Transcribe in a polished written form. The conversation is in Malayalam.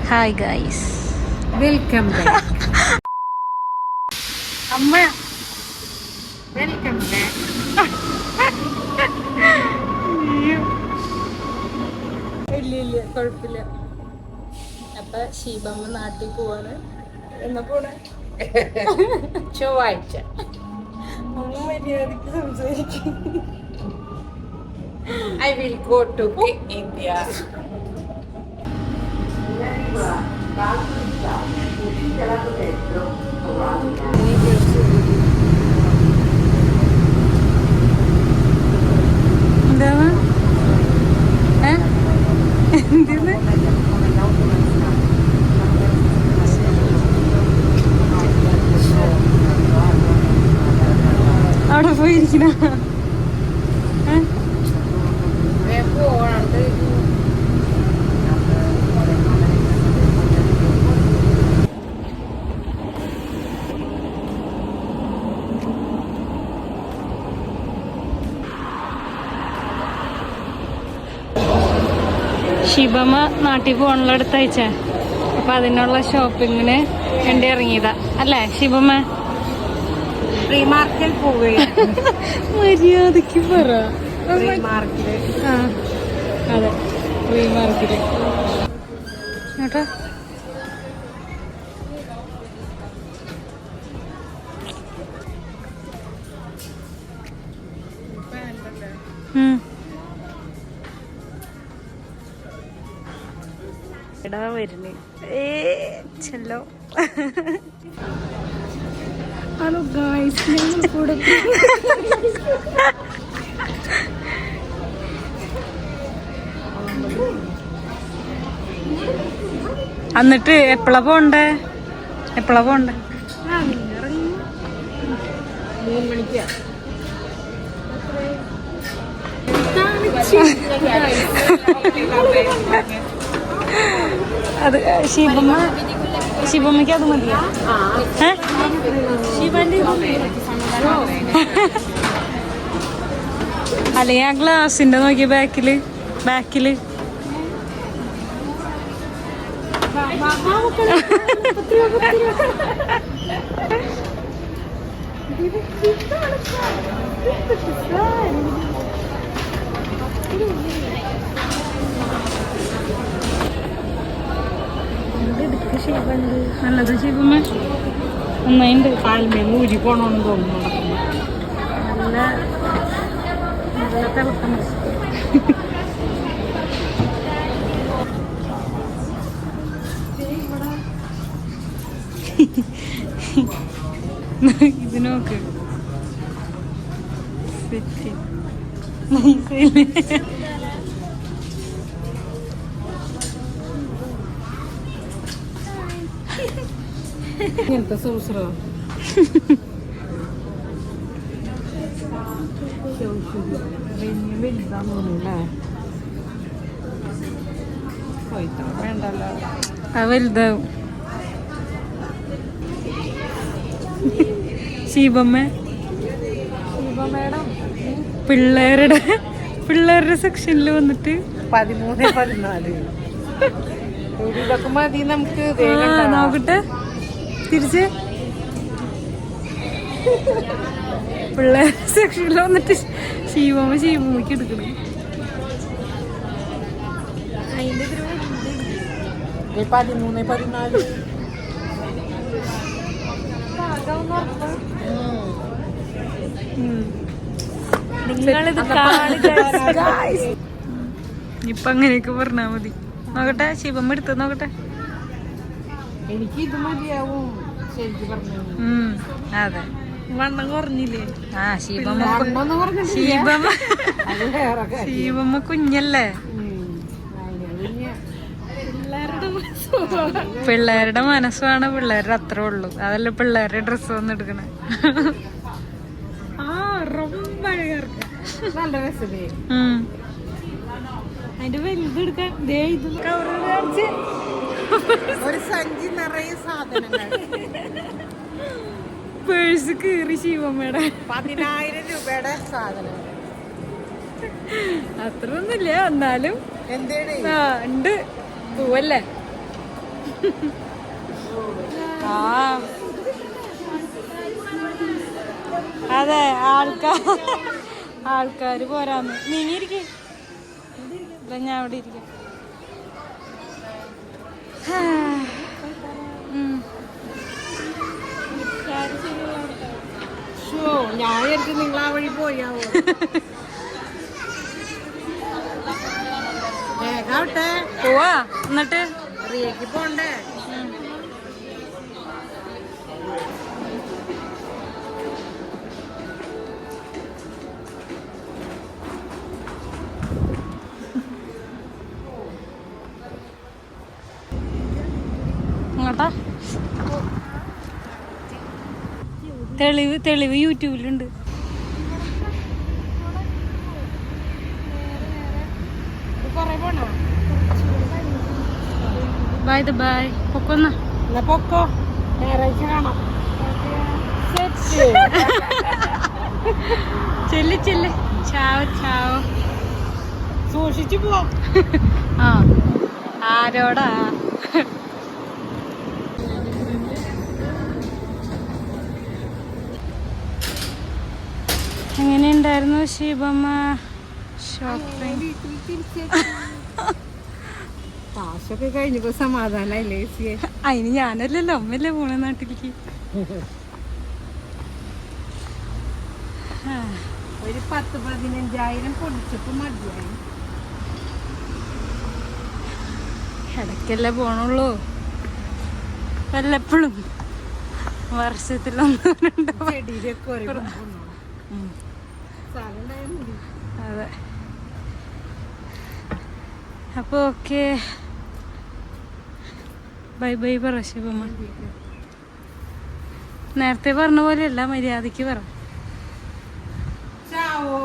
Hi guys, welcome back. അമ്മ വെൽക്കം ബാക്ക്. ഇല്ല കുഴപ്പമില്ല. അപ്പൊ ശീബമ്മ നാട്ടിൽ പോവാണ്. എന്നാ പോണെ? ചൊവ്വാഴ്ച. മര്യാദക്ക് സംസാരിക്കും. I will go to India. എന്താണ്? എന്തിന്? അവിടെ പോയിരിക്കണ ശിവമ്മ നാട്ടിൽ പോകാനുള്ള അടുത്താഴ്ച. അപ്പൊ അതിനുള്ള ഷോപ്പിങ്ങിന് വേണ്ടി ഇറങ്ങിയതാ അല്ലേ ശിവമ്മ? ഫ്രീ മാർക്കറ്റിൽ പോവുകയാണ്. മര്യാദക്ക് പറ. Free market. ആ അതെ, ഫ്രീ മാർക്കറ്റ്. കേട്ടോ എടാ വരുന്നേ ചെല്ലോ. ഹലോ ഗായ്സ്, ഞങ്ങൾ കൂടെ എന്നിട്ട് എപ്പോഴാ പോണ്ടേ? 3 മണിക്കാ. അത് ശിവമ്മയ്ക്ക് അത് മതിയോ? അല്ലെങ്കിൽ ആ ഗ്ലാസിന്റെ നോക്കിയ ബാക്കില് നല്ലത് ശിവമ്മ നന്നായിണ്ട്. കാൽമേൽ ഊരി പോണോന്ന് തോന്നുന്നു. നല്ല തിളക്കം. ഇത് നോക്ക്, ഇങ്ങനത്തെ സൂസറോ വലുതാന്നല്ലേ? വേണ്ടല്ലോ, അത് വലുതാവും. ശിവമ്മയുടെ പിള്ളേരുടെ സെക്ഷനിൽ വന്നിട്ട് 13, 14 ഇതൊക്കെ മതി നമുക്ക്. നോക്കട്ടെ തിരിച്ച്. പിള്ളേരുടെ സെക്ഷനിൽ വന്നിട്ട് ശിവമ്മയ്ക്ക് എടുക്കണം. 13, 14 നിങ്ങളിത് ഇപ്പൊ അങ്ങനെയൊക്കെ പറഞ്ഞാ മതി. നോക്കട്ടെ ശിവമ്മ എടുത്ത് നോക്കട്ടെ. എനിക്ക് ഇത് മതിയാവും ശരിക്കും പറഞ്ഞു. അതെ, വണ്ണം കുറഞ്ഞില്ലേ? ആ ശിവമ്മ കുഞ്ഞല്ലേ. പിള്ളേരുടെ മനസ്സാണ് പിള്ളേരുടെ അത്രേ ഉള്ളൂ. അതല്ല പിള്ളേരുടെ ഡ്രസ്സ് വന്ന് എടുക്കണേ. നല്ല രസമേ. അതിന്റെ വലുതെടുക്കാൻ ഒരു സഞ്ചി നിറയെ സാധനങ്ങൾ. പേഴ്സ് കീറി ശിവമ്മയുടെ 10,000 രൂപയുടെ സാധനം. അത്ര ഒന്നുമില്ല, എന്നാലും ഉണ്ട്. പൂവല്ലേ ആ അതെ ആൾക്കാര് പോരാന്ന് നീങ്ങിയിരിക്കേ ഞാൻ അവിടെ ഇരിക്കാം. ഞാൻ വിചാരിച്ചു നിങ്ങൾ ആ വഴി പോയാവോ. വേഗാവട്ടെ പോവാ എന്നിട്ട് റിയക്ക് പോണ്ടേ. ഇങ്ങോട്ടാ തെളിവ് യൂട്യൂബിലുണ്ട്. ബൈ ബൈ പൊക്കൊന്ന പൊക്കോ ഞായറാഴ്ച കാണാം. ചെല്ല് ചാവോ ചാവോ സൂക്ഷിച്ചു പോ. ആ ആരോടാ എങ്ങനെയുണ്ടായിരുന്നു ശിവമ്മ ഷോപ്പിംഗ്? കാശൊക്കെ കഴിഞ്ഞപ്പോ സമാധാനല്ലേ. അതിന് ഞാനല്ലല്ലോ അമ്മല്ലേ പോണ നാട്ടിലേക്ക്. ഒരു 10-15,000 പൊടിച്ചപ്പോ മതിയായി. ഇടയ്ക്കല്ലേ പോണുള്ളൂ, വല്ലപ്പോഴും വർഷത്തിലൊന്നും. അതെ അപ്പൊ ഓക്കെ ബൈ ബൈ പറ ശിവമ്മ. നേരത്തെ പറഞ്ഞ പോലെയല്ല, മര്യാദക്ക് പറ. ചാവോ.